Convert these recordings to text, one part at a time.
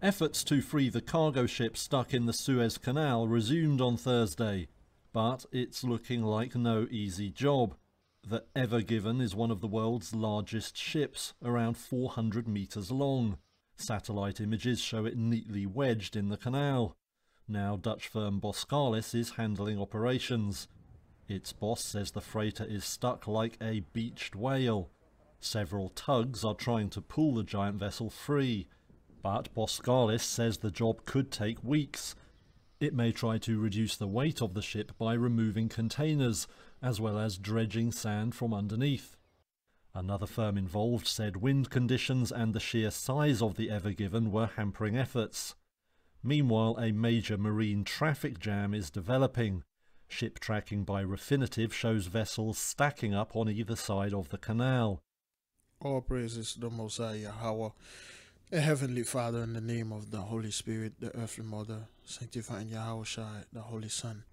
Efforts to free the cargo ship stuck in the Suez Canal resumed on Thursday, but it's looking like no easy job. The Ever Given is one of the world's largest ships, around 400 metres long. Satellite images show it neatly wedged in the canal. Now Dutch firm Boskalis is handling operations. Its boss says the freighter is stuck like a beached whale. Several tugs are trying to pull the giant vessel free, but Boskalis says the job could take weeks. It may try to reduce the weight of the ship by removing containers, as well as dredging sand from underneath. Another firm involved said wind conditions and the sheer size of the Ever Given were hampering efforts. Meanwhile, a major marine traffic jam is developing. Ship tracking by Refinitiv shows vessels stacking up on either side of the canal. All praises to the Most High YAHAWAH, a Heavenly Father, in the name of the Holy Spirit, the earthly Mother, sanctifying YAHAWAH, the Holy Son.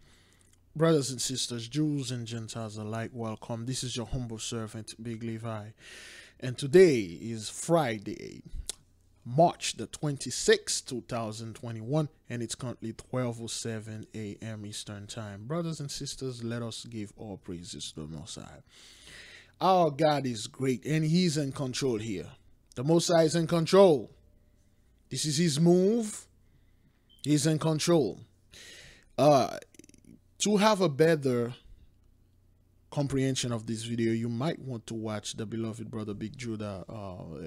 Brothers and sisters, Jews and Gentiles alike, welcome. This is your humble servant, Biglevi. And today is Friday, March the 26th, 2021, and it's currently 12:07 a.m. Eastern Time. Brothers and sisters, let us give all praises to the Most High. Our God is great, and He's in control here. The Most High is in control. This is His move. He's in control. To have a better comprehension of this video, you might want to watch the beloved brother Big Judah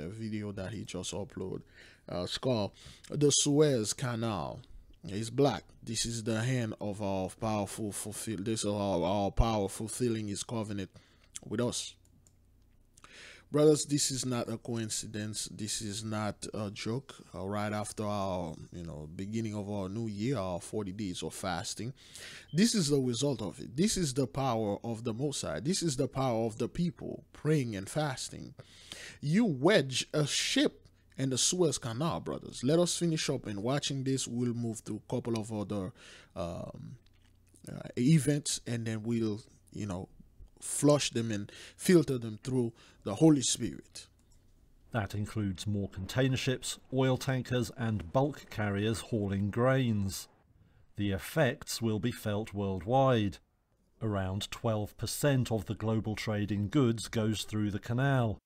video that he just uploaded. It's called The Suez Canal is Black. This is the hand of our powerful our power fulfilling His covenant with us. Brothers, this is not a coincidence. This is not a joke. Right after our, beginning of our new year, our 40 days of fasting, this is the result of it. This is the power of the Most High. This is the power of the people praying and fasting. You wedge a ship in the Suez Canal, brothers. Let us finish up and watching this. We'll move to a couple of other events, and then we'll, flush them and filter them through the Holy Spirit. That includes more container ships, oil tankers and bulk carriers hauling grains. The effects will be felt worldwide. Around 12% of the global trade in goods goes through the canal.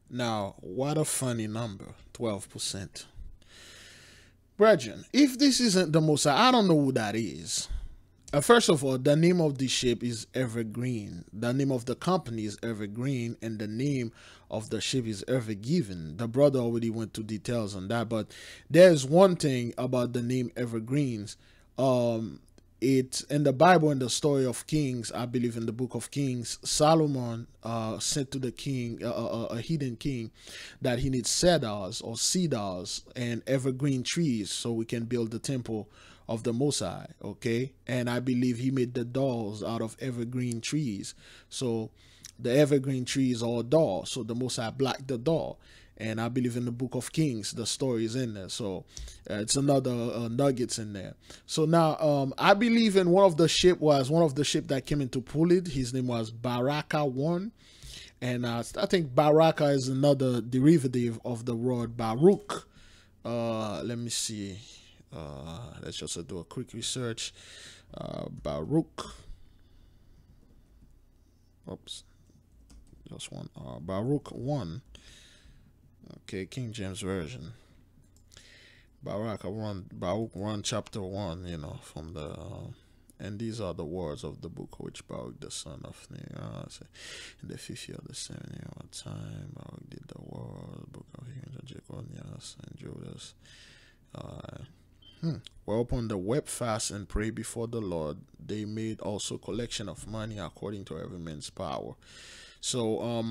Now, what a funny number, 12%. Brethren, if this isn't the Most High, I don't know who that is. First of all, the name of the ship is Evergreen. The name of the company is Evergreen, and the name of the ship is Ever Given. The brother already went to details on that, but there's one thing about the name Evergreens. It's in the Bible, in the story of Kings, I believe in the book of Kings, Solomon sent to the king, a heathen king, that he needs cedars and evergreen trees so we can build the temple of the Most High, okay? And I believe he made the doors out of evergreen trees. So the evergreen trees are a door, so the Most High blocked the door. And I believe in the book of Kings, the story is in there. So it's another nuggets in there. So now I believe in one of the ship that came into pull it. His name was Baraka 1. And I think Baraka is another derivative of the word Baruch. Let me see. Let's just do a quick research. Baruch. Oops. Just one. Baruch 1. Okay, King James Version. Baruch 1, chapter 1, from the... and these are the words of the book which Baruch the son of Neriah, in the 5th year of the 7th year of time, Baruch did the word, book of Jeconias and Judas. Whereupon the wept fast and prayed before the Lord, they made also collection of money according to every man's power. So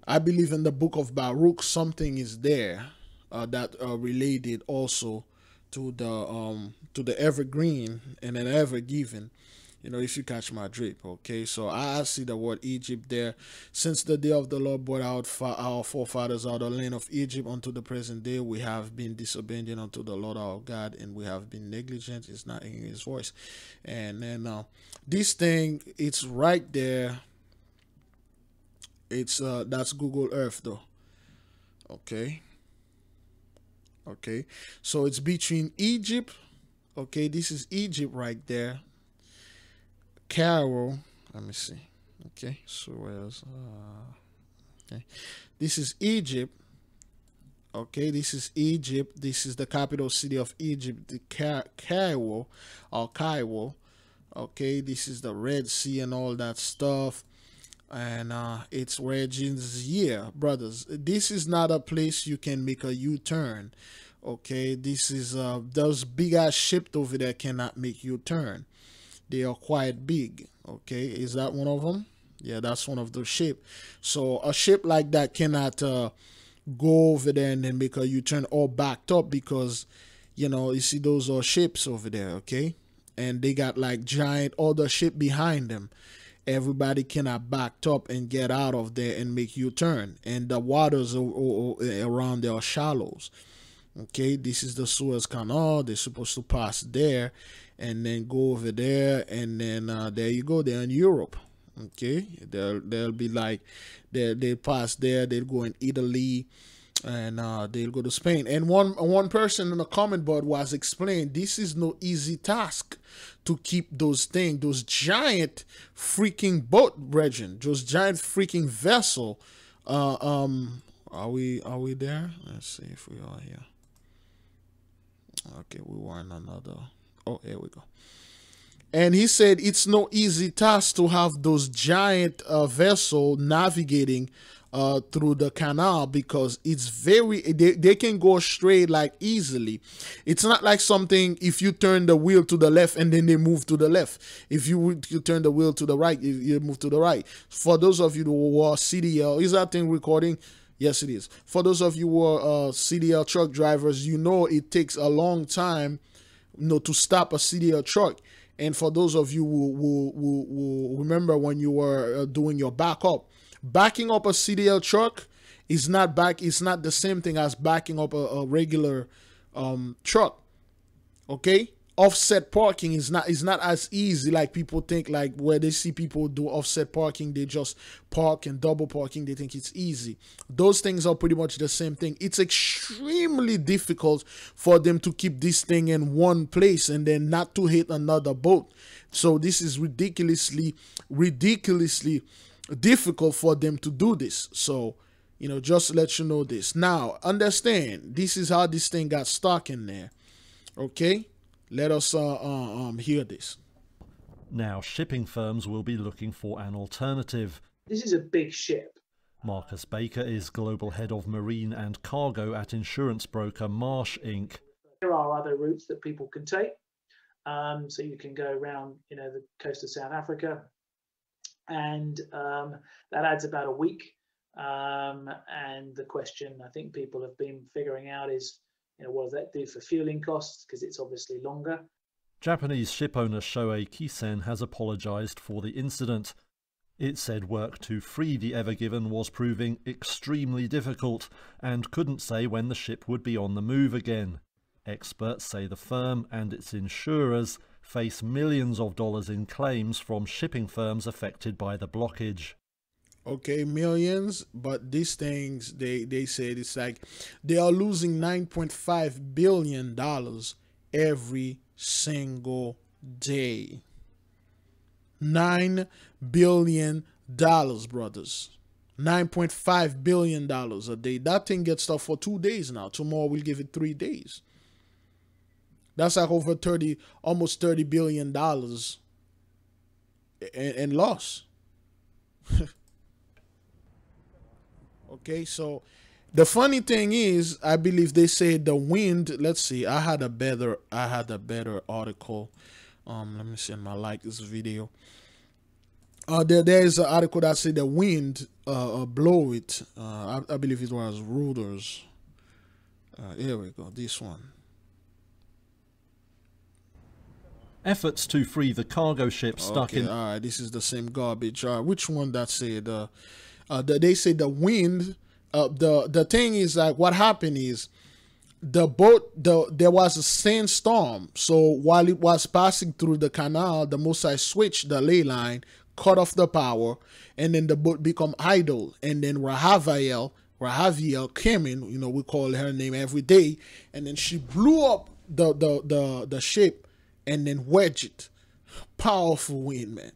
I believe in the book of Baruch something is there that related also to the evergreen and an ever given. If you catch my drift, okay? So I see the word Egypt there. Since the day of the Lord brought out our forefathers out of the land of Egypt unto the present day, we have been disobedient unto the Lord our God, and we have been negligent. It's not hearing His voice. And then this thing, it's right there. It's that's Google Earth though. Okay. Okay, so it's between Egypt. Okay, this is Egypt right there. Cairo. Let me see. Okay, so where's okay, this is Egypt. Okay, this is Egypt. This is the capital city of Egypt, the Cairo or Cairo. Okay, this is the Red Sea and all that stuff. And it's regions here, brothers. This is not a place you can make a U-turn. Okay, this is those big ass ships over there cannot make U-turn. They are quite big. Okay, is that one of them? Yeah, that's one of those ships. So a ship like that cannot go over there and then make a U-turn all backed up, because you know, you see those are ships over there. Okay, and they got like giant other ship behind them. Everybody cannot back up and get out of there and make U-turn, and the waters around there are shallows. Okay, this is the Suez Canal. They're supposed to pass there and then go over there, and then there you go, they're in Europe. Okay, they'll be like they pass there, they'll go in Italy, and they'll go to Spain. And one person in the comment board was explaining this is no easy task to keep those things, those giant freaking boat, brethren, those giant freaking vessel. Are we there? Let's see if we are here. Okay, we were in another. Oh, here we go. And he said it's no easy task to have those giant vessel navigating through the canal, because it's very, they can go straight like easily. It's not like something, if you turn the wheel to the left and then they move to the left. If you turn the wheel to the right, you move to the right. For those of you who are CDL, is that thing recording? Yes, it is. For those of you who are CDL truck drivers, you know it takes a long time, you know, to stop a CDL truck. And for those of you who remember when you were doing your backing up a CDL truck is not it's not the same thing as backing up a regular truck. Okay, offset parking is not as easy like people think. Like where they see people do offset parking, they just park, and double parking, they think it's easy. Those things are pretty much the same thing. It's extremely difficult for them to keep this thing in one place and then not to hit another boat. So this is ridiculously difficult for them to do this. So, you know, just to let you know this. Now, understand, this is how this thing got stuck in there. Okay? Let us hear this. Now, shipping firms will be looking for an alternative. This is a big ship. Marcus Baker is Global Head of Marine and Cargo at insurance broker Marsh, Inc. There are other routes that people can take. So you can go around, you know, the coast of South Africa, and that adds about a week. And the question I think people have been figuring out is, you know, what does that do for fueling costs? Because it's obviously longer. Japanese shipowner Shoei Kisen has apologized for the incident. It said work to free the Ever Given was proving extremely difficult and couldn't say when the ship would be on the move again. Experts say the firm and its insurers face millions of dollars in claims from shipping firms affected by the blockage. Okay, millions, but these things, they said it's like they are losing $9.5 billion every single day. $9 billion, brothers. $9.5 billion a day. That thing gets stuff for 2 days now. Tomorrow we'll give it 3 days. That's like over almost $30 billion in loss. Okay, so the funny thing is, I believe they say the wind. Let's see. I had a better article. Let me see. I like this video. There is an article that said the wind blow it. I believe it was Reuters. Here we go. This one. Efforts to free the cargo ship stuck in... All right, this is the same garbage. Which one that said... they say the wind... the thing is, like, what happened is the boat... there was a sandstorm. So while it was passing through the canal, the Mosai switched the ley line, cut off the power, and then the boat become idle. And then YAHAWAH YAHAWAH came in, you know, we call her name every day, and then she blew up the ship and then wedged it. Powerful wind, man.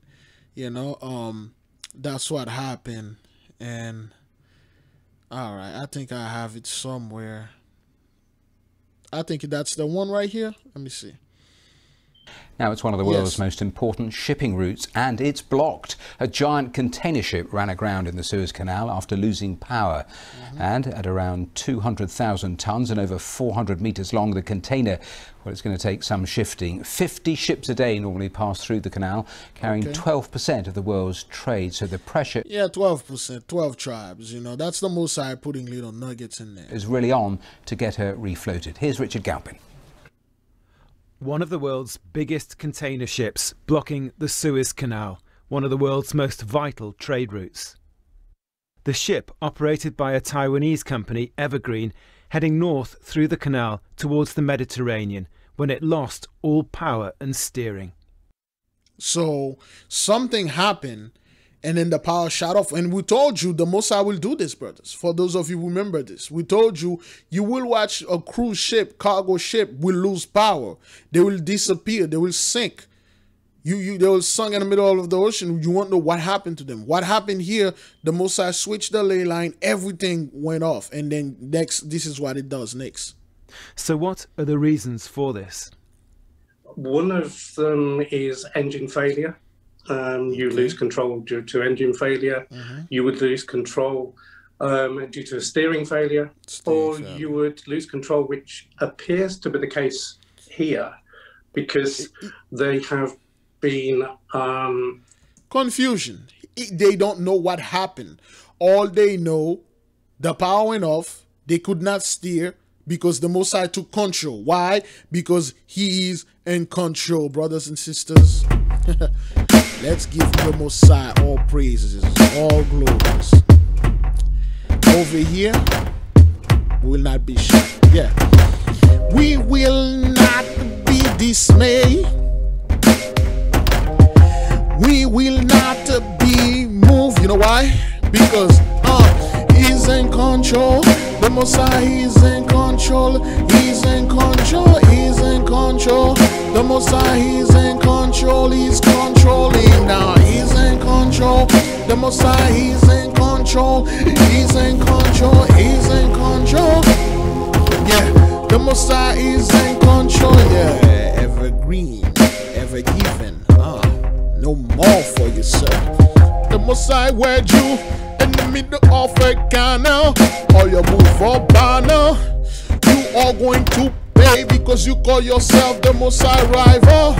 You know, that's what happened. And all right, I think I have it somewhere. I think that's the one right here. Let me see. Now it's one of the world's most important shipping routes, and it's blocked. A giant container ship ran aground in the Suez Canal after losing power. And at around 200,000 tons and over 400 meters long, the container, well, it's going to take some shifting. 50 ships a day normally pass through the canal, carrying 12% of the world's trade. So the pressure... Yeah, 12%, 12 tribes, you know, that's the Most High putting little nuggets in there. ...is really on to get her refloated. Here's Richard Galpin. One of the world's biggest container ships blocking the Suez Canal, one of the world's most vital trade routes. The ship, operated by a Taiwanese company, Evergreen, heading north through the canal towards the Mediterranean when it lost all power and steering. So something happened, and then the power shut off. And we told you the Most High will do this, brothers. For those of you who remember this, we told you, you will watch a cruise ship, cargo ship will lose power. They will disappear. They will sink. They will sink in the middle of the ocean. You won't know what happened to them. What happened here, the Most High switched the ley line. Everything went off. And then next, this is what it does next. So what are the reasons for this? One of them is engine failure. You lose control due to engine failure. You would lose control due to a steering failure, you would lose control, which appears to be the case here, because they have been confusion. They don't know what happened. All they know, the power went off. They could not steer because the Most High took control. Why? Because He is in control, brothers and sisters. Let's give the Most High all praises, all glories. Over here, we will not be shy. Yeah. We will not be dismayed. We will not be moved. You know why? Because He's in control. The Most High is in control. He's in control. He's in control. The Most High is in control. He's controlling now. He's in control. The Most High is in control. He's in control. He's in control. Yeah, the Most High is in control. Yeah, evergreen, ever given. No more for yourself. The Most High wed you in the middle of a canal, or you move for banner. You are going to pay because you call yourself the Most High rival.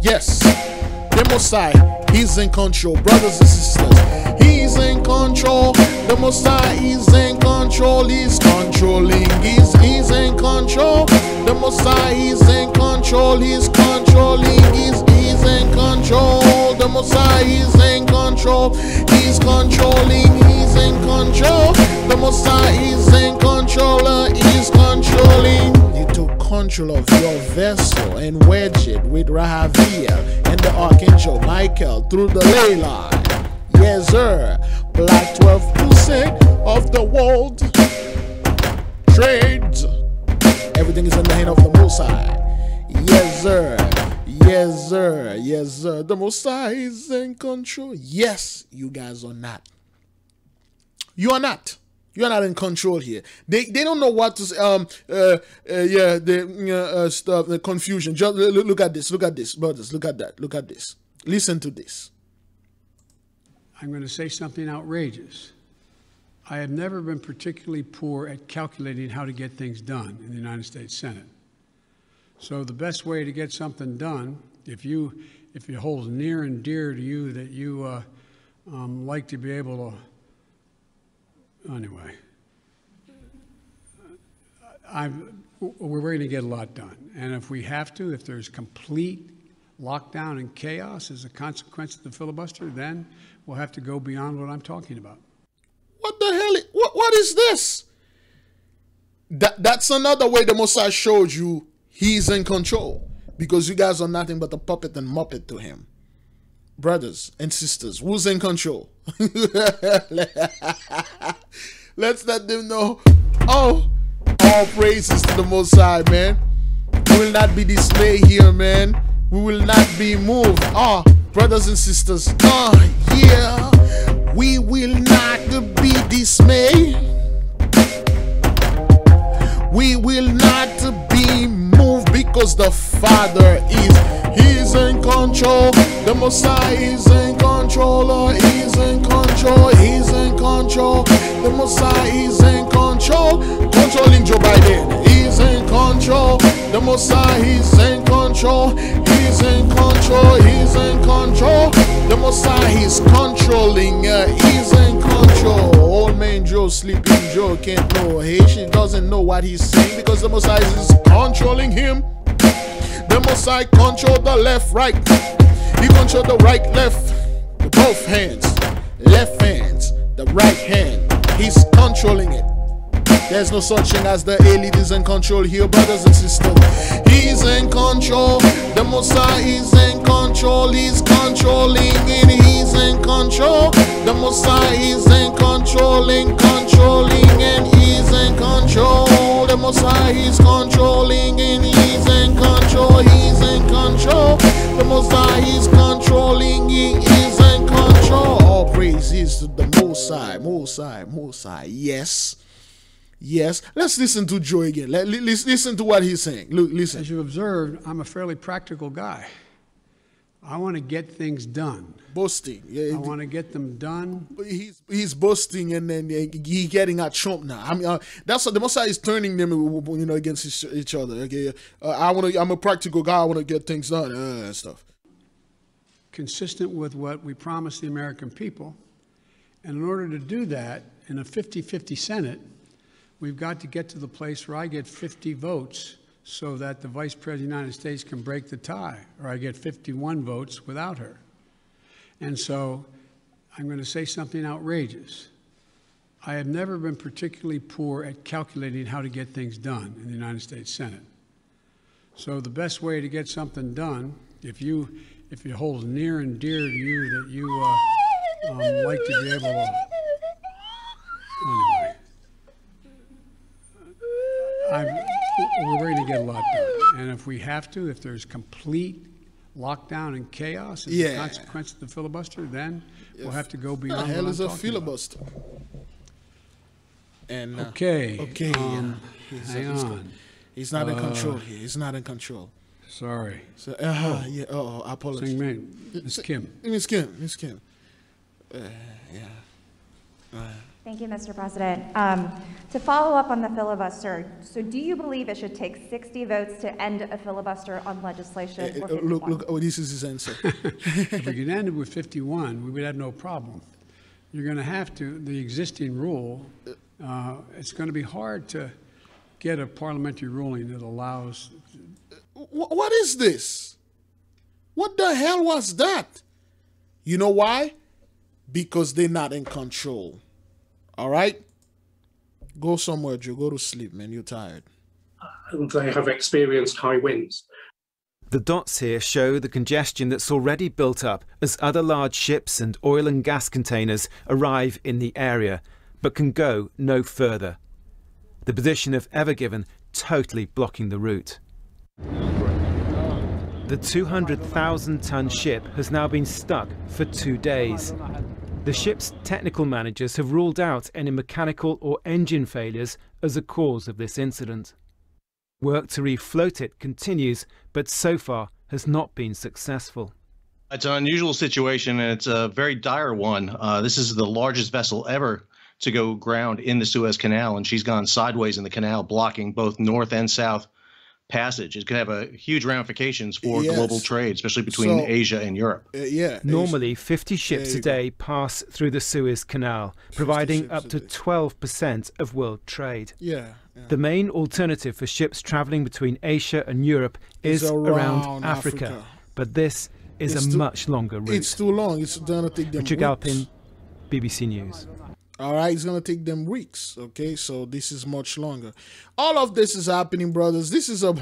Yes, the Most High, He's in control, brothers and sisters. He's in control. The Most High is in control. He's controlling. He's in control. The Most High is in control. He's controlling. He's in control. The Most High is in control. He's controlling. He's in control. The Most High is in control. He's controlling. You took control of your vessel and wedged it with YAHAWAH and the Archangel Michael through the ley line. Yes, sir. Black 12% of the world trades. Everything is in the hand of the Most High. Yes, sir. Yes, sir. Yes, sir. The Most High is in control. Yes, you guys are not. You are not. You are not in control here. They don't know what to stuff, the confusion. Just look at this. Look at this, brothers. Look at that. Look at this. Listen to this. I'm going to say something outrageous. I have never been particularly poor at calculating how to get things done in the United States Senate. So the best way to get something done, if it holds near and dear to you that you like to be able to, anyway, we're going to get a lot done. And if we have to, if there's complete lockdown and chaos as a consequence of the filibuster, then we'll have to go beyond what I'm talking about. What the hell? What is this? That's another way the Most High showed you He's in control, because you guys are nothing but a puppet and muppet to Him. Brothers and sisters, who's in control? Let's let them know. Oh, all praises to the Most High, man. We will not be dismayed here, man. We will not be moved. Brothers and sisters. Yeah. We will not be dismayed. We will not be moved because the Father He's in control. The Messiah is in control. He's in control. He's in control. The Messiah is in control. Controlling Joe Biden. He's in control. The Messiah is in control. He's in control. He's in control. The Messiah is controlling. He's in control. Old man Joe, sleeping Joe can't know. She doesn't know what he's saying because the Messiah is controlling him. The Messiah control the left, right. He control the right, left, both hands, left hands, the right hand. He's controlling it. There's no such thing as the elite is in control here, brothers and sisters. He's in control. The Messiah is in control. He's controlling and he's in control. The Messiah is in controlling and he's in control. The Messiah is controlling and he's in control. He's in control. The Messiah is controlling. He is in control. All praises to the Most High, Most High, Most High. Yes. Yes. Let's listen to Joe again. Let's listen to what he's saying. Look, listen. As you observed, I'm a fairly practical guy. I want to get things done. Boasting. I want to get them done. He's boasting and then he getting at Trump now. I mean, that's what the Messiah is turning them, against each other. Okay, I'm a practical guy. I want to get things done and stuff. Consistent with what we promised the American people, and in order to do that, in a 50-50 Senate, we've got to get to the place where I get 50 votes so that the Vice President of the United States can break the tie, or I get 51 votes without her. And so I'm going to say something outrageous. I have never been particularly poor at calculating how to get things done in the United States Senate. So the best way to get something done, if it holds near and dear to you that you like to be able to, anyway, we're going to get a lot done. And if we have to, if there's complete lockdown and chaos as a consequence of the filibuster, then we'll have to go beyond. What the hell is a filibuster? And hang on. He's not in control here. He's not in control. Sorry. So, I apologize. Miss Kim. Miss Kim. Thank you, Mr. President. To follow up on the filibuster, so do you believe it should take 60 votes to end a filibuster on legislation? Look, this is his answer. If we could end it with 51, we would have no problem. You're going to have to, the existing rule, it's going to be hard to get a parliamentary ruling that allows. What is this? What the hell was that? You know why? Because they're not in control. All right? Go somewhere, Joe. Go to sleep, man. You're tired. They have experienced high winds. The dots here show the congestion that's already built up as other large ships and oil and gas containers arrive in the area, but can go no further. The position of Ever Given totally blocking the route. The 200,000-ton ship has now been stuck for 2 days. The ship's technical managers have ruled out any mechanical or engine failures as a cause of this incident. Work to refloat it continues, but so far has not been successful. It's an unusual situation, and it's a very dire one. This is the largest vessel ever to go ground in the Suez Canal, and she's gone sideways in the canal, blocking both north and south passage. It could have a huge ramifications for global trade, especially between Asia and Europe. Normally, 50 ships a day pass through the Suez Canal, providing up to 12% of world trade. The main alternative for ships traveling between Asia and Europe is around Africa. But this is a much longer route. It's too long. It's going to take them Richard Galpin, BBC News. All right, it's going to take them weeks, okay? So this is much longer. All of this is happening, brothers. This is a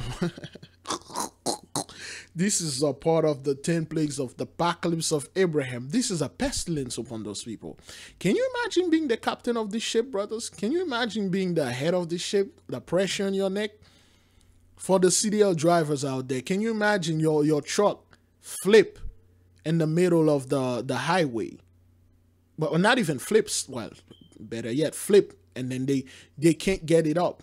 This is a part of the 10 plagues of the apocalypse of Abraham. This is a pestilence upon those people. Can you imagine being the captain of this ship, brothers? Can you imagine being the head of this ship? The pressure on your neck? For the CDL drivers out there, can you imagine your truck flip in the middle of the highway? But not even flips. Well, better yet, flip, and then they can't get it up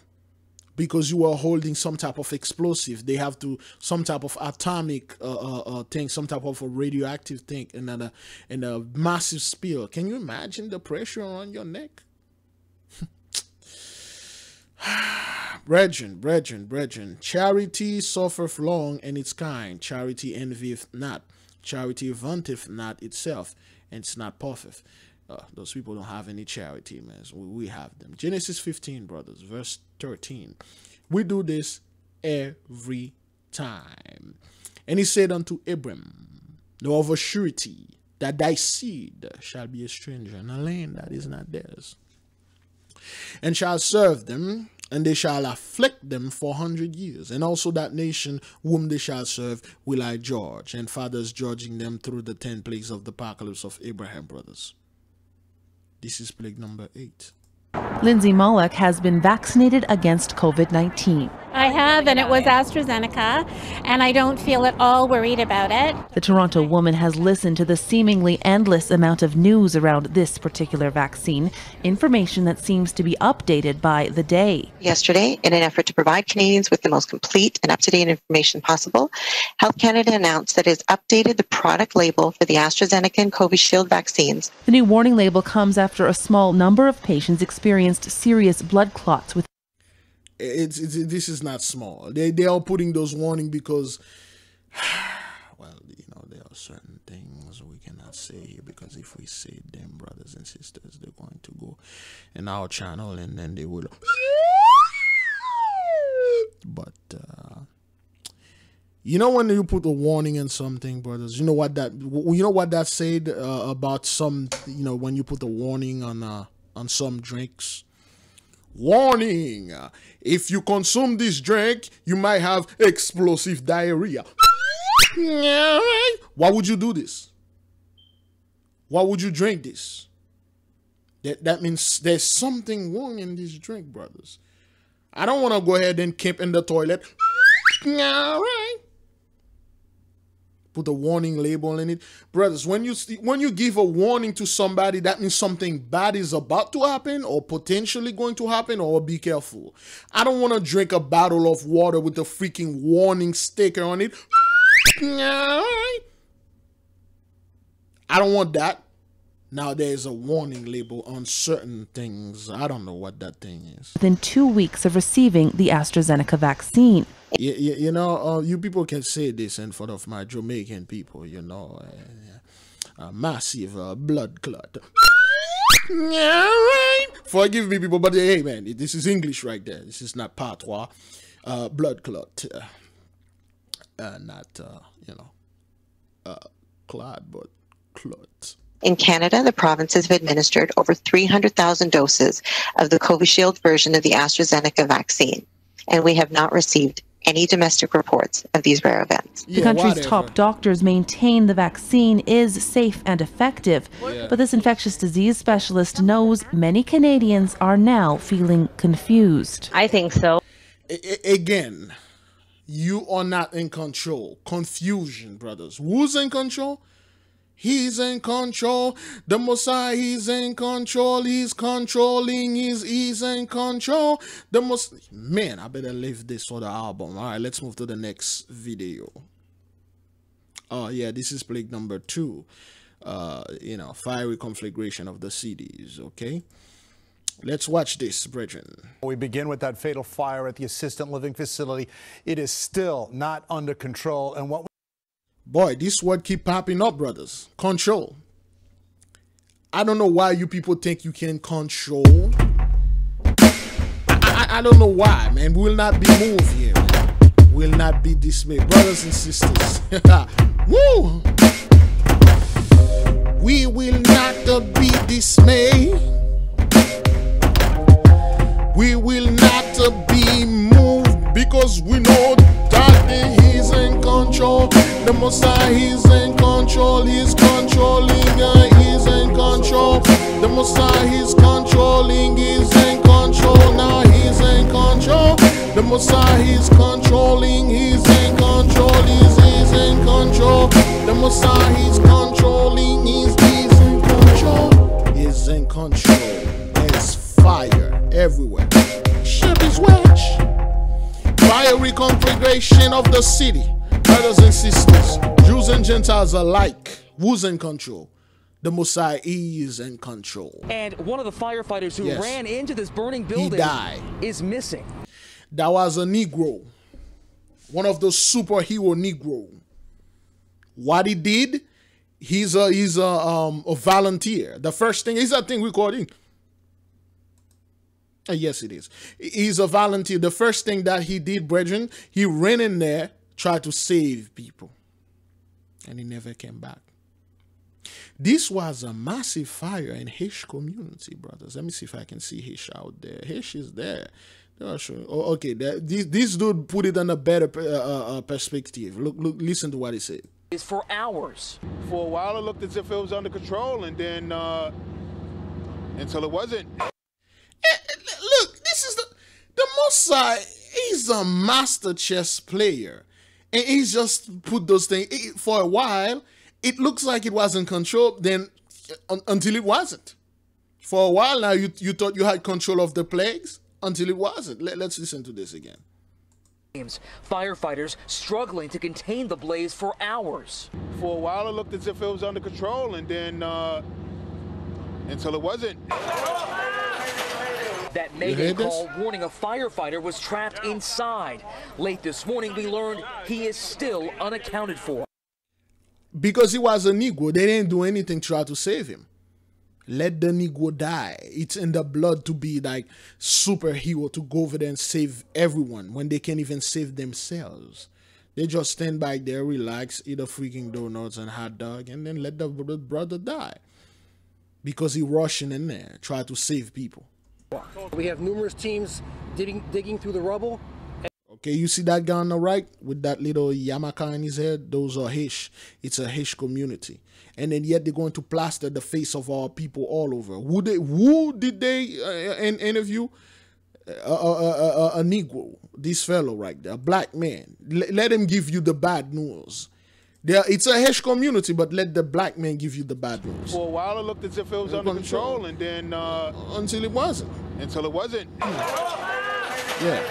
because you are holding some type of explosive. They have to some type of atomic thing, some type of a radioactive thing, and a massive spill. Can you imagine the pressure on your neck? Brethren, charity suffereth long and its kind. Charity envieth not. Charity vaunteth not itself, and it's not puffeth. Those people don't have any charity, man. So we have them. Genesis 15, brothers, verse 13. We do this every time. And he said unto Abram, know of a surety that thy seed shall be a stranger in a land that is not theirs, and shall serve them, and they shall afflict them 400 years. And also that nation whom they shall serve will I judge, and fathers judging them through the 10 plagues of the apocalypse of Abraham, brothers. This is plague number 8. Lindsay Mollock has been vaccinated against COVID-19. I have, and it was AstraZeneca, and I don't feel at all worried about it. The Toronto woman has listened to the seemingly endless amount of news around this particular vaccine, information that seems to be updated by the day. Yesterday, in an effort to provide Canadians with the most complete and up-to-date information possible, Health Canada announced that it has updated the product label for the AstraZeneca and Covishield vaccines. The new warning label comes after a small number of patients experienced serious blood clots with this is not small. They are putting those warning because, well, you know, there are certain things we cannot say here, because if we say them, brothers and sisters, they're going to go in our channel and then they will. But you know, when you put a warning in something, brothers, you know what that said about some, you know, when you put a warning on some drinks. Warning, if you consume this drink, you might have explosive diarrhea. Why would you do this? Why would you drink this? That means there's something wrong in this drink, brothers. I don't want to go ahead and camp in the toilet. Put a warning label in it, brothers. When you give a warning to somebody, that means something bad is about to happen or potentially going to happen, or be careful. I don't want to drink a bottle of water with a freaking warning sticker on it. I don't want that. Now there's a warning label on certain things. I don't know what that thing is. Within 2 weeks of receiving the AstraZeneca vaccine. You know, you people can say this in front of my Jamaican people, you know, a massive blood clot. Forgive me, people, but hey, man, this is English right there. This is not patois. Blood clot. Not, you know, clot, but clot. In Canada, the provinces have administered over 300,000 doses of the Covishield version of the AstraZeneca vaccine, and we have not received any domestic reports of these rare events. The country's top doctors maintain the vaccine is safe and effective, but this infectious disease specialist knows many Canadians are now feeling confused. I think so. Again, you are not in control. Confusion, brothers. Who's in control? He's in control. The Messiah, he's in control. He's controlling. He's in control. Man, I better leave this for the album. All right, let's move to the next video. Oh, yeah, this is plague number 2. You know, fiery conflagration of the cities, okay? Let's watch this, brethren. We begin with that fatal fire at the assisted living facility. It is still not under control, and what boy, this word keep popping up, brothers. Control. I don't know why you people think you can control. I don't know why, man. We will not be moved here, man. We will not be dismayed. Brothers and sisters. Woo! We will not be dismayed. We will not be moved, because we know that He is in control. Most High, he's in control, he's controlling, he's in control. The Most High, he's controlling, he's in control, now he's in control. The Most High, he's controlling, he's in control, he's in control. The Most High, he's controlling, he's in control, he's in control. There's fire everywhere. Ship is wedge. Fiery conflagration of the city. Brothers and sisters, Jews and Gentiles alike, who's in control? The Messiah is in control. And one of the firefighters who ran into this burning building is missing. That was a Negro, one of those superhero Negro. What he did, he's a volunteer. The first thing is that thing recording. Yes, it is. He's a volunteer. The first thing that he did, brethren, he ran in there, tried to save people, and he never came back. This was a massive fire in Hish community, brothers. Let me see if I can see Hish out there. Hish is there. Oh, okay, this dude put it on a better perspective. Look, listen to what he said. Is for hours. For a while, it looked as if it was under control, and then until it wasn't. Look, this is the Mosai. He's a master chess player, and he's just put those things for a while. It looks like it was in control, then until it wasn't. For a while now, you thought you had control of the plagues until it wasn't. Let's listen to this again. Firefighters struggling to contain the blaze for hours. For a while, it looked as if it was under control, and then until it wasn't. That mayday call warning a firefighter was trapped inside. Late this morning, we learned he is still unaccounted for. Because he was a Negro, they didn't do anything to try to save him. Let the Negro die. It's in the blood to be like superhero, to go over there and save everyone when they can't even save themselves. They just stand back there, relax, eat a freaking donuts and hot dog, and then let the brother die. Because he rushing in there, try to save people. We have numerous teams digging through the rubble. Okay, you see that guy on the right with that little yarmulke in his head? Those are Hish. It's a Hish community. And then yet they're going to plaster the face of our people all over. Who did they interview? A Negro. This fellow right there, a black man. Let him give you the bad news. It's a Hish community, but let the black man give you the bad news. For a while, it looked as if it was under control, and then until it wasn't. Until it wasn't. Yeah.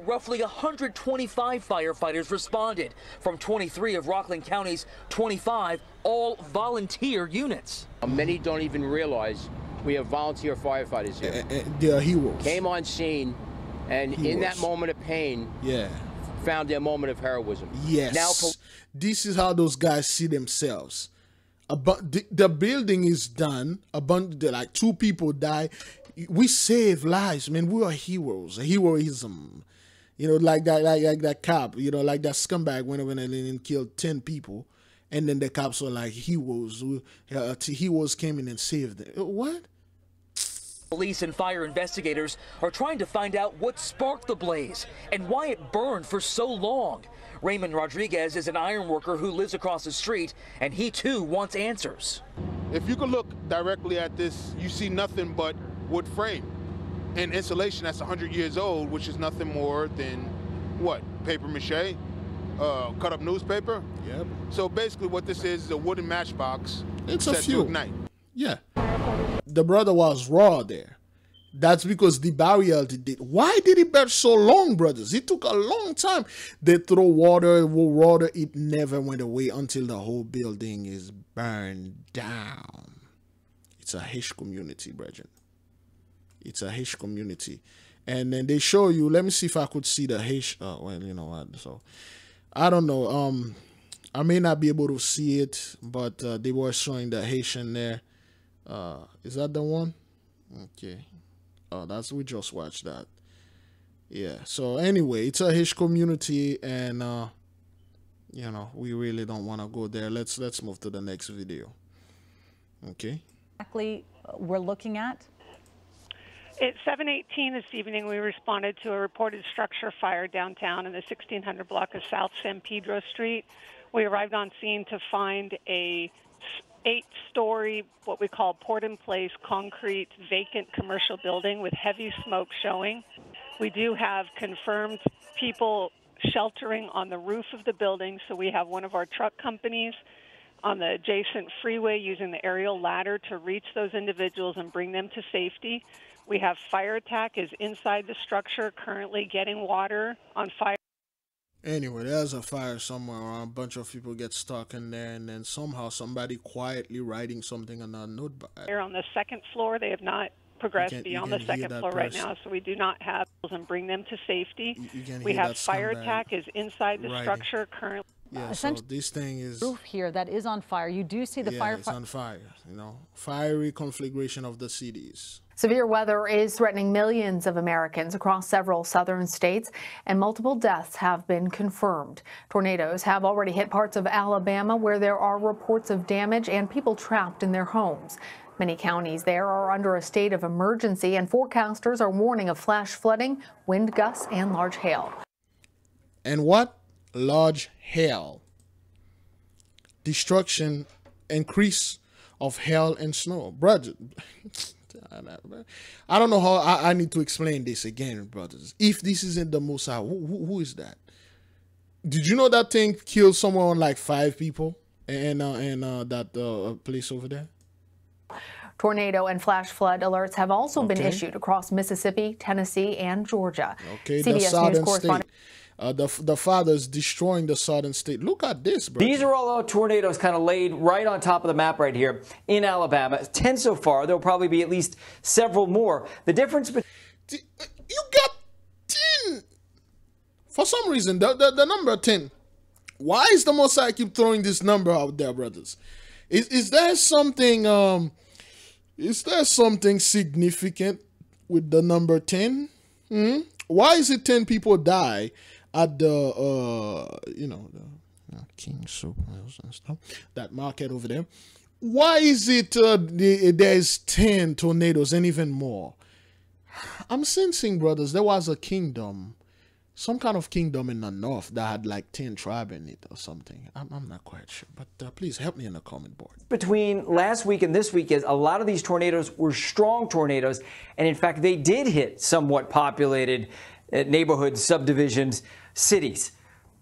Roughly 125 firefighters responded from 23 of Rockland County's 25, all volunteer units. Many don't even realize we have volunteer firefighters here. They are heroes. Came on scene, and in that moment of pain, found their moment of heroism. Yes. Now, this is how those guys see themselves. The building is done. Like 2 people die. We save lives, man. We are heroes. Heroism. You know, like that cop, you know, like that scumbag went over and killed 10 people. And then the cops were like heroes. Heroes came in and saved them. What? Police and fire investigators are trying to find out what sparked the blaze and why it burned for so long. Raymond Rodriguez is an iron worker who lives across the street, and he too wants answers. If you could look directly at this, you see nothing but wood frame and insulation that's 100 years old, which is nothing more than what? Paper mache, cut up newspaper. Yep. So basically what this is a wooden matchbox. It's set a fuel. to ignite. Yeah. The brother was raw there. That's because the barrier did it. Why did it burn so long, brothers? It took a long time. They throw water, it never went away until the whole building is burned down. It's a Hish community, brethren. It's a Hish community. And then they show you, let me see if I could see the Hish. Oh, well, you know what? So, I don't know. I may not be able to see it, but they were showing the Haitian there. Is that the one? Okay. Oh, we just watched that. Yeah. So anyway, it's a Hish community, and you know, we really don't want to go there. Let's move to the next video. Okay. Exactly, we're looking at. At 7:18 this evening, we responded to a reported structure fire downtown in the 1600 block of South San Pedro Street. We arrived on scene to find a 8-story, what we call port-in-place concrete vacant commercial building with heavy smoke showing. We do have confirmed people sheltering on the roof of the building, so we have one of our truck companies on the adjacent freeway using the aerial ladder to reach those individuals and bring them to safety. We have fire attack is inside the structure, currently getting water on fire. Anyway, there's a fire somewhere around. A bunch of people get stuck in there, and then somehow somebody quietly writing something on a notebook. On the second floor, they have not progressed beyond the second floor right now, so we do not have and bring them to safety. We have fire attack is inside the structure currently. Yeah, so this thing is roof here that is on fire. You do see the fire. It's on fire. You know, fiery conflagration of the cities. Severe weather is threatening millions of Americans across several southern states, and multiple deaths have been confirmed. Tornadoes have already hit parts of Alabama, where there are reports of damage and people trapped in their homes. Many counties there are under a state of emergency, and forecasters are warning of flash flooding, wind gusts, and large hail. And what? Large hail. Destruction, increase of hail and snow. Brother, I don't know how I need to explain this again, brothers. If this isn't the Messiah, who is that? Did you know that thing killed someone like 5 people in that place over there? Tornado and flash flood alerts have also been issued across Mississippi, Tennessee, and Georgia. Okay, CBS the southern News correspondent. The father's destroying the southern state. Look at this, bro. These are all tornadoes kind of laid right on top of the map right here in Alabama. 10 so far. There will probably be at least several more. The difference between... You got 10. For some reason, the number 10. Why is the Messiah keep throwing this number out there, brothers? Is there something significant with the number 10? Why is it 10 people die at the King Soup and stuff, that market over there? Why is it there's 10 tornadoes and even more? I'm sensing, brothers, there was a kingdom, some kind of kingdom in the north that had like 10 tribes in it or something. I'm not quite sure, but please help me in the comment board. Between last week and this week is a lot of these tornadoes were strong tornadoes, and in fact they did hit somewhat populated neighborhoods, subdivisions, cities.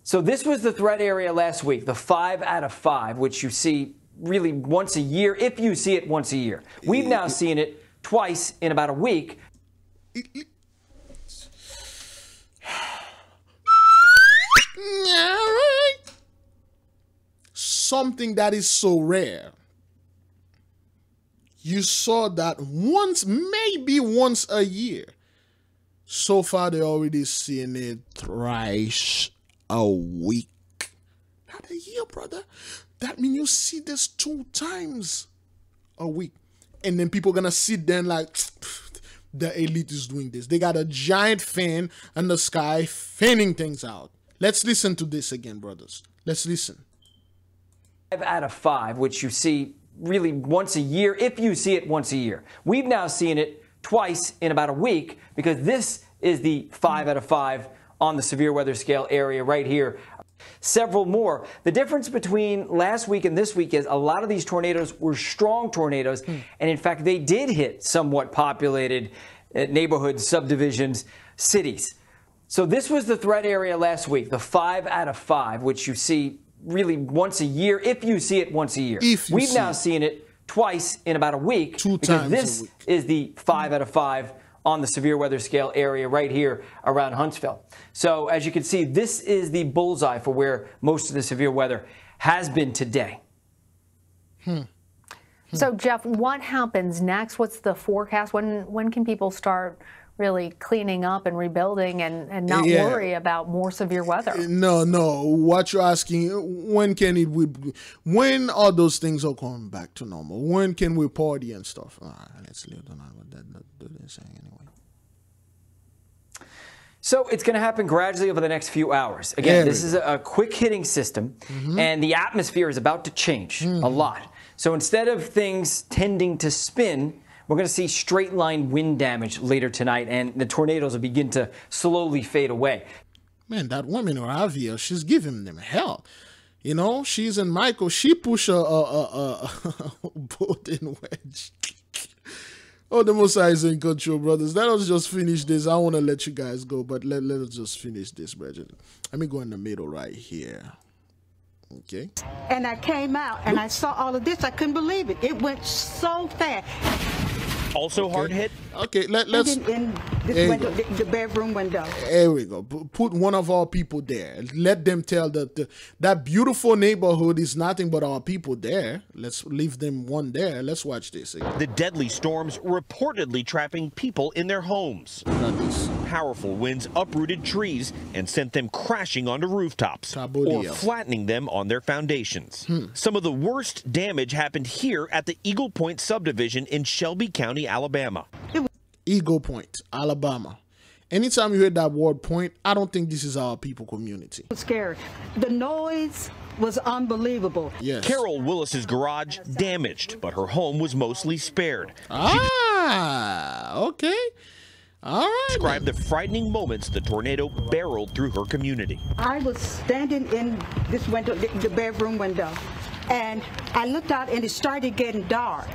So this was the threat area last week, the 5 out of 5, which you see really once a year, if you see it once a year. We've now seen it twice in about a week. Something that is so rare. You saw that once, maybe once a year. So far, they're already seeing it thrice a week. Not a year, brother. That means you see this 2 times a week. And then people gonna sit there and like, the elite is doing this. They got a giant fan in the sky fanning things out. Let's listen to this again, brothers. Let's listen. 5 out of 5, which you see really once a year, if you see it once a year. We've now seen it twice in about a week, because this is the 5 out of 5 on the severe weather scale area right here. Several more. The difference between last week and this week is a lot of these tornadoes were strong tornadoes, and in fact they did hit somewhat populated neighborhoods, subdivisions, cities. So this was the threat area last week, the 5 out of 5, which you see really once a year, if you see it once a year. We've now seen it twice in about a week, because this is the 5 out of 5 on the severe weather scale area right here around Huntsville. So as you can see, this is the bullseye for where most of the severe weather has been today. So Jeff, what happens next? What's the forecast? When can people start really cleaning up and rebuilding and not worry about more severe weather? No. What you're asking, when are those things all coming back to normal? When can we party and stuff? Let's leave it on what they're saying anyway. So it's going to happen gradually over the next few hours. Again, this is a quick hitting system, and the atmosphere is about to change a lot. So instead of things tending to spin, we're going to see straight line wind damage later tonight, and the tornadoes will begin to slowly fade away. Man, that woman Aravia, she's giving them hell. You know, she's in Michael. She push a boat in wedge. Oh, the Most High is in control, brothers. Let us just finish this. I want to let you guys go, but let us just finish this, brethren. Let me go in the middle right here. Okay. And I came out and I saw all of this. I couldn't believe it. It went so fast. Also hard hit. Okay, let's. In this window, the bedroom window. There we go. Put one of our people there. Let them tell that beautiful neighborhood is nothing but our people there. Let's leave them one there. Let's watch this again. The deadly storms reportedly trapping people in their homes. Powerful winds uprooted trees and sent them crashing onto rooftops or flattening them on their foundations. Some of the worst damage happened here at the Eagle Point subdivision in Shelby County, Alabama. Eagle Point, Alabama. Anytime you hear that word point, I don't think this is our people community. I was scared. The noise was unbelievable. Yes. Carol Willis's garage damaged, but her home was mostly spared. Okay. All right. Described the frightening moments the tornado barreled through her community. I was standing in this window, the bedroom window, and I looked out and it started getting dark.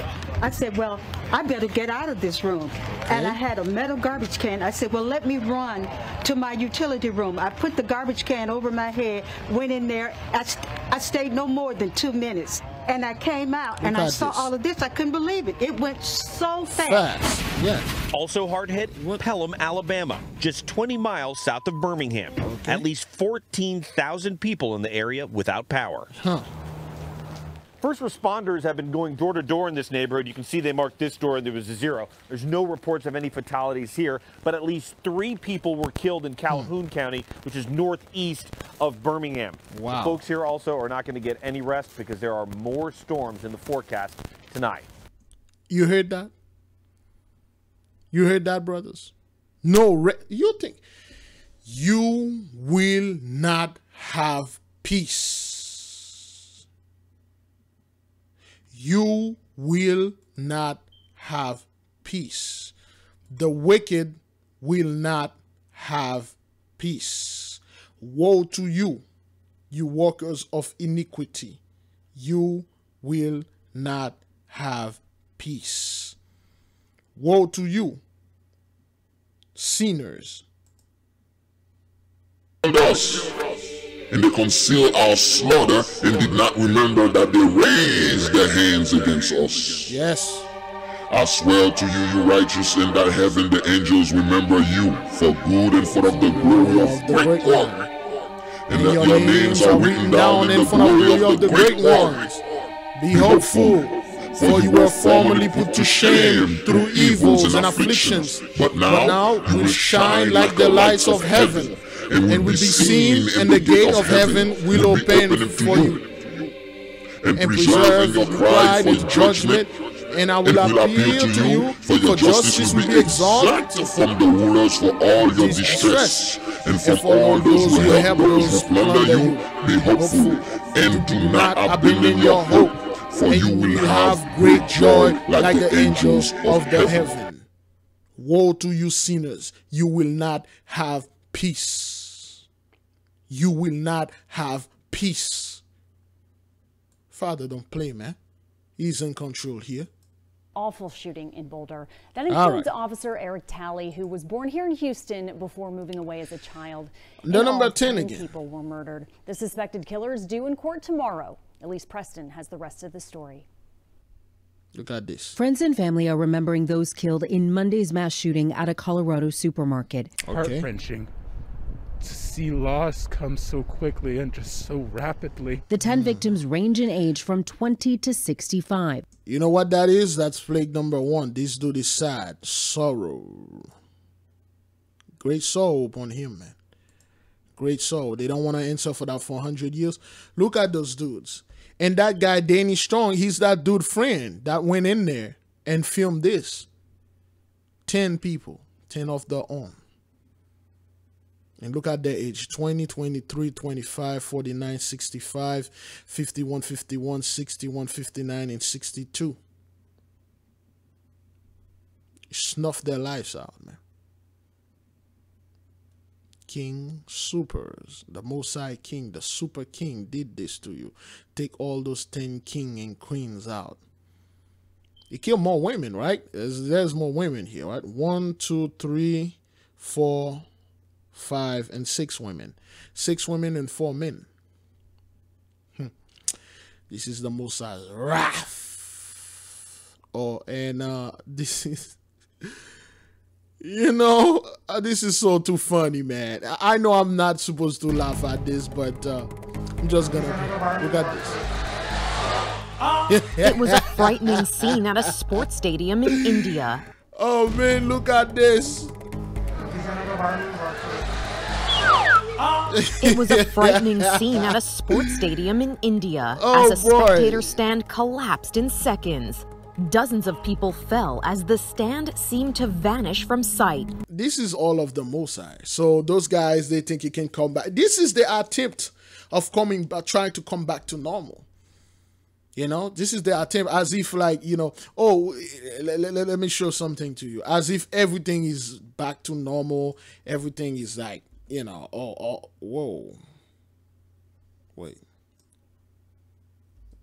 I said, well, I better get out of this room. And I had a metal garbage can. I said, well, let me run to my utility room. I put the garbage can over my head, went in there. I stayed no more than 2 minutes. And I came out and I saw all of this. I couldn't believe it. It went so fast. Yeah. Also hard hit, Pelham, Alabama, just 20 miles south of Birmingham. At least 14,000 people in the area without power. First responders have been going door to door in this neighborhood. You can see they marked this door and there was a 0. There's no reports of any fatalities here, but at least 3 people were killed in Calhoun County, which is northeast of Birmingham. Wow. The folks here also are not going to get any rest because there are more storms in the forecast tonight. You heard that? You heard that, brothers? No, you think you will not have peace. You will not have peace. The wicked will not have peace. Woe to you, you workers of iniquity. You will not have peace. Woe to you, sinners. And us. And they concealed our slaughter and did not remember that they raised their hands against us. Yes. I swear to you, you righteous, in that heaven the angels remember you for good and for of the glory of the great one. And that your names are written down in for the glory of the great ones. Be hopeful, for you were formerly put to shame through evils and afflictions. But now you will shine like the lights of heaven. And will be seen, and the gate of heaven will open for you, and preserve your pride with judgment, and I will appeal to you, for justice will be exalted from the rulers for all your distress, and from all those who help those who plunder you. Be hopeful, and do not abandon your hope, for you will have great joy like the angels of the heaven. Woe to you sinners, you will not have peace. You will not have peace. Father, don't play, man. He's in control here. Awful shooting in Boulder. That includes Officer Eric Talley, who was born here in Houston before moving away as a child. The number 10 again. People were murdered. The suspected killer is due in court tomorrow. Elise Preston has the rest of the story. Look at this. Friends and family are remembering those killed in Monday's mass shooting at a Colorado supermarket. Heart-wrenching to see loss come so quickly and just so rapidly. The 10 victims range in age from 20 to 65. You know what that is? That's plague number 1. This dude is sad. Sorrow. Great sorrow upon him, man. Great sorrow. They don't want to answer for that 400 years. Look at those dudes. And that guy, Danny Strong, he's that dude friend that went in there and filmed this. 10 people. 10 of their own. And look at their age. 20, 23, 25, 49, 65, 51, 51, 61, 59, and 62. Snuff their lives out, man. king supers. The Most High King, the super king, did this to you. Take all those 10 king and queens out. He killed more women, right? There's more women here, right? 1, 2, 3, 4, 5, and 6 women. 6 women and 4 men. This is the Most High's wrath. Oh, and this is, you know, this is so too funny, man. I know I'm not supposed to laugh at this, but I'm just gonna look at this. It was a frightening scene at a sports stadium in India. Oh man, look at this. It was a frightening scene at a sports stadium in India Oh, as a spectator boy. stand collapsed in seconds. Dozens of people fell as the stand seemed to vanish from sight. This is all of the Most High. So those guys, they think he can come back. This is the attempt of coming back, trying to come back to normal. You know, this is the attempt, as if like, you know, oh, let me show something to you. As if everything is back to normal. Everything is like, you know, oh, whoa. Wait.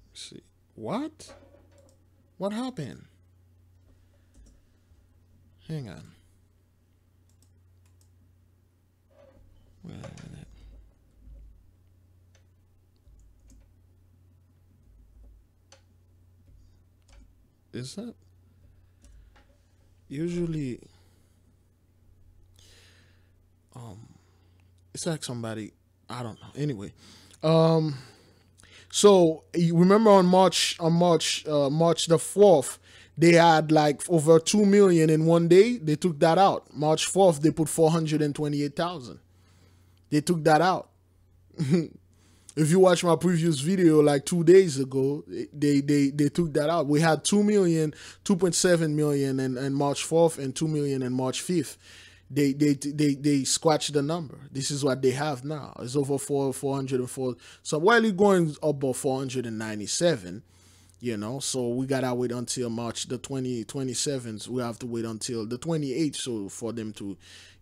Let's see. What? What happened? Hang on. Wait a minute. Is that usually it's like somebody, I don't know. Anyway, so you remember on March the 4th, they had like over 2 million in one day. They took that out. March 4th, they put 428,000. They took that out. If you watch my previous video like 2 days ago, they took that out. We had 2 million, 2.7 million in March 4th and 2 million in March 5th. They scratched the number. This is what they have now. It's over 404. So while it's going above 497, you know, so we gotta wait until March the 27th. We have to wait until the 28th so for them to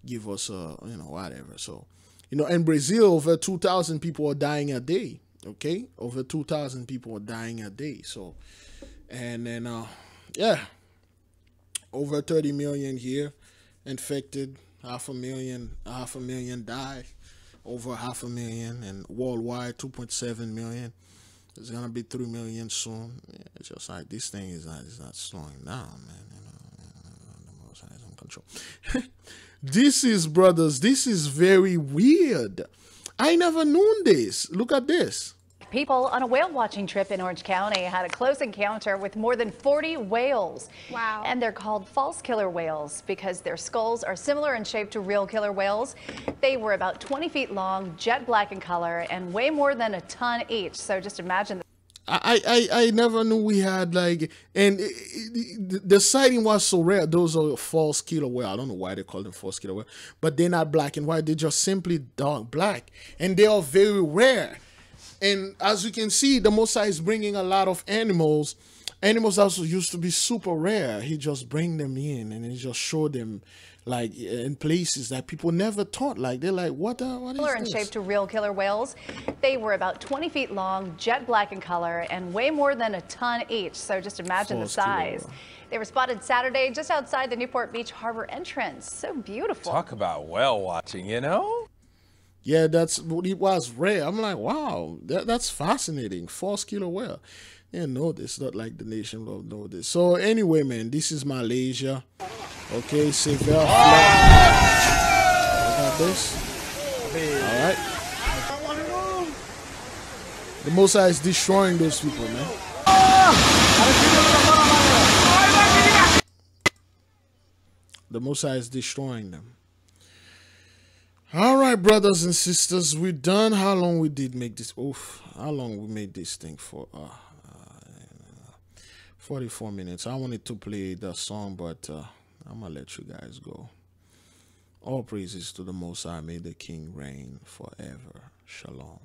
give us you know, whatever. So, you know, in Brazil, over 2,000 people are dying a day. Okay, over 2,000 people are dying a day. So, and then yeah, over 30 million here infected, 500,000 died, over 500,000, and worldwide 2.7 million. It's gonna be 3 million soon. Yeah, it's just like this thing is not slowing down, man. You know, the Most High is in control. This is, brothers, this is very weird. I never known this. Look at this. People on a whale watching trip in Orange County had a close encounter with more than 40 whales. Wow. And they're called false killer whales because their skulls are similar in shape to real killer whales. They were about 20 feet long, jet black in color, and weigh more than a ton each. So just imagine. I never knew we had like, and the sighting was so rare. Those are false killer whale. I don't know why they call them false killer whale, but they're not black and white. They're just simply dark black, and they are very rare. And as you can see, the Most High is bringing a lot of animals. Animals also used to be super rare. He just bring them in and he just show them like in places that people never thought. Like they're like, what is Similar in this? shape to real killer whales. They were about 20 feet long, jet black in color, and weigh more than a ton each. So just imagine the size. They were spotted Saturday just outside the Newport Beach Harbor entrance. So beautiful. Talk about whale watching, you know? Yeah, that's what it was rare. I'm like, wow, that's fascinating. False killer whale. Yeah, know this, not like the nation will know this. So anyway, man, this is Malaysia. Okay, Zelle Transfer. Look at this. All right. The Most High is destroying those people, man. The Most High is destroying them. All right, brothers and sisters, we're done. How long we did make this? Oof, how long we made this thing for? 44 minutes. I wanted to play the song, but I'm gonna let you guys go. All praises to the Most High. May the King reign forever. Shalom.